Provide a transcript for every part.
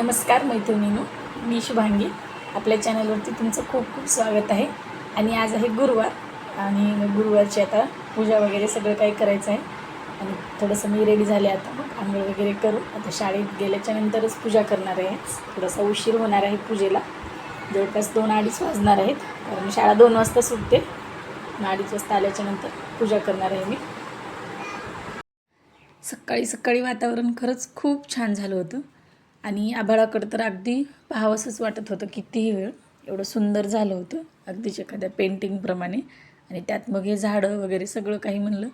नमस्कार मैत्रिणींनो, मी शुभांगी. आपल्या चॅनलवरती तुमचं खूप खूप स्वागत आहे. आणि आज आहे गुरुवार आणि गुरुवारची आता पूजा वगैरे सगळं काही करायचं आहे. आणि थोडंसं मी रेडी झाले. आता मग आंघोळ वगैरे करू. आता शाळेत गेल्याच्या नंतरच पूजा करणार आहे. थोडासा उशीर होणार आहे पूजेला. जवळपास 2-2:30 वाजणार आहेत, कारण शाळा 2 वाजता सुटते. 2:30 वाजता आल्याच्या नंतर पूजा करणार आहे मी. सकाळी सकाळी वातावरण खरंच खूप छान झालं होतं आणि आभाळाकडं तर अगदी पाहावंसंच वाटत होतं. कितीही वेळ एवढं सुंदर झालं होतं, अगदीच एखाद्या पेंटिंगप्रमाणे. आणि त्यात मग हे झाडं वगैरे सगळं काही म्हणलं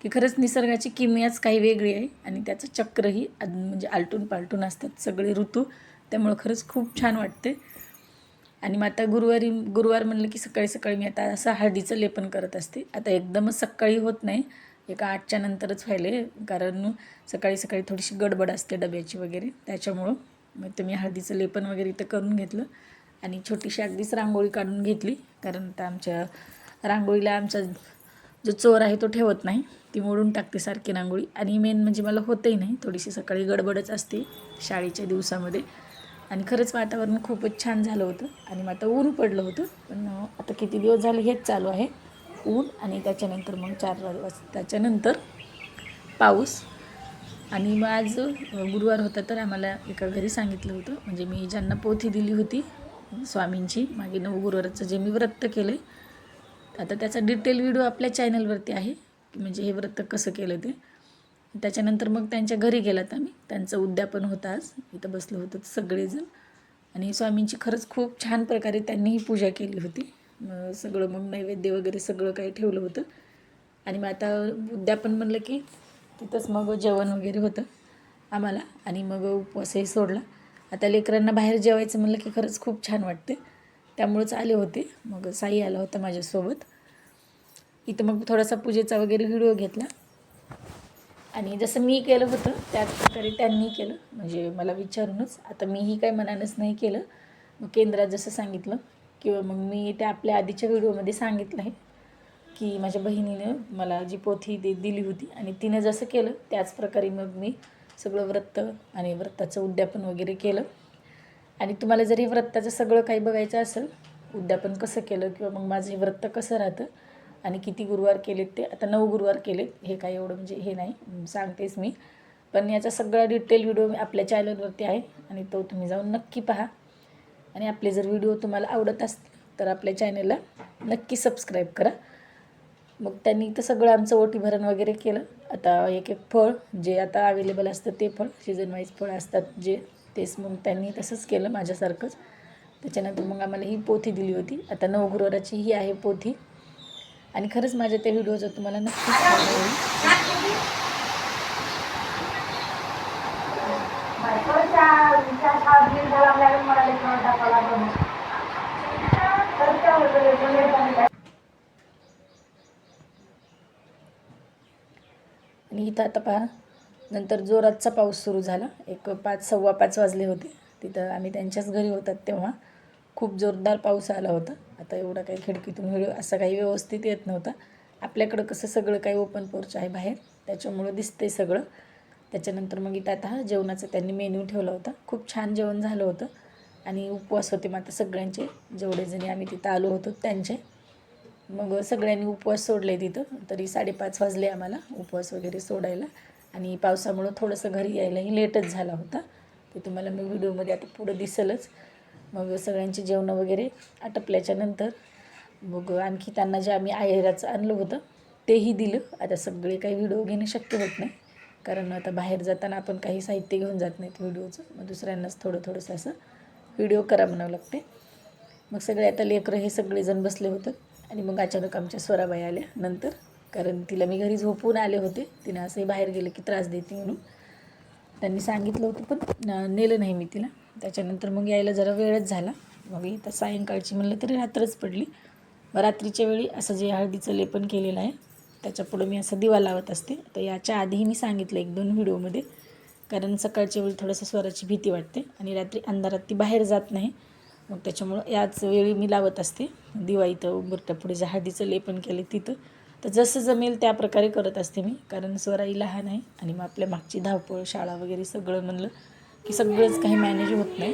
की खरंच निसर्गाची किमयाच काही वेगळी आहे. आणि त्याचं चक्रही म्हणजे आलटून पालटून असतात सगळे ऋतू. त्यामुळं खरंच खूप छान वाटते. आणि मग आता गुरुवार म्हणलं की सकाळी सकाळी मी आता असं हळदीचं लेपन करत असते. आता एकदमच सकाळी होत नाही, एका 8च्या नंतरच व्हायले, कारण सकाळी सकाळी थोडीशी गडबड असते डब्याची वगैरे. त्याच्यामुळं मग ते मी हळदीचं लेपन वगैरे इथं करून घेतलं आणि छोटीशी अगदीच रांगोळी काढून घेतली. कारण आता आमच्या रांगोळीला आमचा जो चोर आहे तो ठेवत नाही, ती मोडून टाकते सारखी रांगोळी. आणि मेन म्हणजे मला होतही नाही, थोडीशी सकाळी गडबडच असते शाळेच्या दिवसामध्ये. आणि खरंच वातावरण खूपच छान झालं होतं. आणि मग आता ऊन पडलं होतं, पण आता किती दिवस झाले हेच चालू आहे, ऊन. आणि त्याच्यानंतर मग 4 वाजताच्या नंतर पाऊस. आणि मग आज गुरुवार होता, तर आम्हाला एका घरी सांगितलं होतं, म्हणजे मी ज्यांना पोथी दिली होती स्वामींची मागे 9 गुरुवारचं जे मी व्रत केलं आहे, आता त्याचा डिटेल व्हिडिओ आपल्या चॅनलवरती आहे, की म्हणजे हे व्रत कसं केलं ते. त्याच्यानंतर मग त्यांच्या घरी गेलात आम्ही. त्यांचं उद्यापन होतं आज. इथं बसलो होतो सगळेजण. आणि स्वामींची खरंच खूप छान प्रकारे त्यांनीही पूजा केली होती. सगळं मग नैवेद्य वगैरे सगळं काही ठेवलं होतं. आणि मग आता उद्यापन म्हणलं की तिथंच मग जेवण वगैरे होतं आम्हाला. आणि मग उपवासही सोडला. आता लेकरांना बाहेर जेवायचं म्हणलं की खरंच खूप छान वाटते, त्यामुळंच आले होते. मग साई आला होता माझ्यासोबत. इथं मग थोडासा पूजेचा वगैरे व्हिडिओ घेतला. आणि जसं मी केलं होतं त्याच प्रकारे त्यांनी केलं, म्हणजे मला विचारूनच. आता मीही काही मनानंच नाही केलं. मग केंद्रात जसं सांगितलं किंवा मग मी त्या आपल्या आधीच्या व्हिडिओमध्ये सांगितलं आहे की माझ्या बहिणीनं मला जी पोथी दिली होती आणि तिनं जसं केलं त्याच प्रकारे मग मी सगळं व्रत आणि व्रताचं उद्यापन वगैरे केलं. आणि तुम्हाला जर हे व्रताचं सगळं काही बघायचं असेल, उद्यापन कसं केलं किंवा मग माझं हे व्रत कसं राहतं आणि किती गुरुवार केलेत, ते आता 9 गुरुवार केलेत, हे काय एवढं म्हणजे हे नाही, सांगतेच मी. पण याचा सगळा डिटेल व्हिडिओ आपल्या चॅनलवरती आहे आणि तो तुम्ही जाऊन नक्की पहा. आणि आपले जर व्हिडिओ तुम्हाला आवडत असतील तर आपल्या चॅनलला नक्की सबस्क्राईब करा. मग त्यांनी तर सगळं आमचं ओटी भरण वगैरे केलं. आता एक एक फळ जे आता अवेलेबल असतं ते फळ, सीझन वाईज फळ असतात जे, तेच मग त्यांनी तसंच केलं माझ्यासारखंच. त्याच्यानंतर मग आम्हाला ही पोथी दिली होती. आता 9 गुरुवाराची ही आहे पोथी. आणि खरंच माझ्या त्या व्हिडिओचा तुम्हाला नक्कीच फायदा होईल. आणि इथं आता पहा, नंतर जोरातचा पाऊस सुरू झाला. एक 5-5:15 वाजले होते. तिथं आम्ही त्यांच्याच घरी होतात तेव्हा खूप जोरदार पाऊस आला होता. आता एवढा काही खिडकीतून व्हिडिओ असा काही व्यवस्थित येत नव्हता. आपल्याकडं कसं सगळं काही ओपन पोर्च आहे बाहेर, त्याच्यामुळं दिसतंय सगळं. त्याच्यानंतर मग इथं आता जेवणाचं त्यांनी मेन्यू ठेवला होता. खूप छान जेवण झालं होतं. आणि उपवास होते मग आता सगळ्यांचे, जेवढे जणी आम्ही तिथं आलो होतो त्यांचे. मग सगळ्यांनी उपवास सोडले तिथं. तरी 5:30 वाजले आम्हाला उपवास वगैरे सोडायला. आणि पावसामुळं थोडंसं घरी यायलाही लेटच झाला होता. ते तुम्हाला मी व्हिडिओमध्ये आता पुढं दिसेलच. मग सगळ्यांचे जेवणं वगैरे आटपल्याच्या नंतर मग आणखी त्यांना जे आम्ही आहेराचं आणलं होतं तेही दिलं. आता सगळे काही व्हिडिओ घेणं शक्य होत नाही, कारण आता बाहेर जाताना आपण काही साहित्य घेऊन जात नाहीत व्हिडिओचं. मग दुसऱ्यांनाच थोडंसं असं व्हिडिओ करा म्हणावं लागते. मग सगळे आता लेकरं हे सगळेजण बसले होतं. आणि मग अचानक आमच्या स्वराबाई आल्या नंतर, कारण तिला मी घरी झोपून आले होते. तिनं असंही बाहेर गेलं की त्रास देते म्हणून त्यांनी सांगितलं होतं, पण नेलं नाही मी तिला. त्याच्यानंतर मग यायला जरा वेळच झाला. मग इथं सायंकाळची म्हणलं तरी रात्रच पडली. मग रात्रीच्या वेळी असं जे हळदीचं लेपन केलेलं आहे त्याच्यापुढं मी असं दिवा लावत असते. तर याच्या आधीही मी सांगितलं 1-2 व्हिडिओमध्ये, कारण सकाळच्या वेळी थोडंसं स्वराची भीती वाटते आणि रात्री अंधारात ती बाहेर जात नाही. मग त्याच्यामुळं याच वेळी मी लावत असते दिवा. इथं उंबरठ्यापुढे जे हळदीचं लेपन केले तिथं, तर जसं जमेल त्या प्रकारे करत असते मी, कारण स्वराई लहान आहे आणि मग आपल्या मागची धावपळ शाळा वगैरे सगळं म्हणलं की सगळंच काही मॅनेज होत नाही.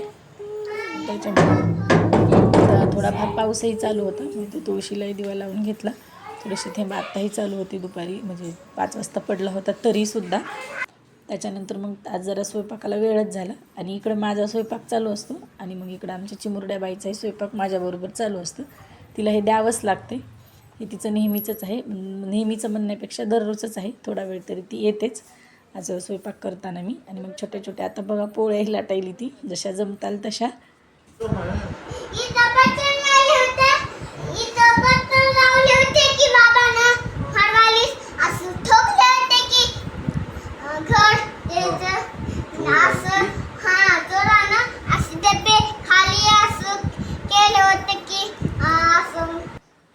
त्याच्यामुळे थोडाफार पाऊसही चालू होता, म्हणजे तो तुळशीलाही दिवा लावून घेतला. थोडीशी थेंब आत्ताही चालू होती दुपारी, म्हणजे 5 वाजता पडला होता तरीसुद्धा. त्याच्यानंतर मग आज जरा स्वयंपाकाला वेळच झाला आणि इकडं माझा स्वयंपाक चालू असतो आणि मग इकडं आमच्या चिमुरड्या बाईचाही स्वयंपाक माझ्याबरोबर चालू असतं. तिला हे द्यावंच लागते, हे तिचं नेहमीचंच आहे. नेहमीचं म्हणण्यापेक्षा दररोजच आहे, थोडा वेळ तरी ती येतेच आज स्वयंपाक करताना मी. आणि मग छोट्या छोट्या आता बघा पोळ्याही लाटायली ती, जशा जमताल तशा.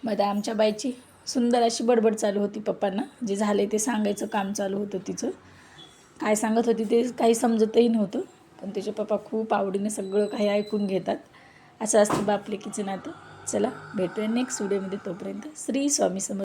मग आमच्या बाईची सुंदर अशी बडबड चालू होती पप्पांना, जे झाले ते सांगायचं काम चालू होतं तिचं. काय सांगत होती ते काही समजतही नव्हतं, पण तिचे पप्पा खूप आवडीने सगळं काही ऐकून घेतात. असं असतं बाप लेकीचं नातं. चला भेटूया नेक्स्ट व्हिडिओमध्ये, तोपर्यंत श्री स्वामी समर्थ.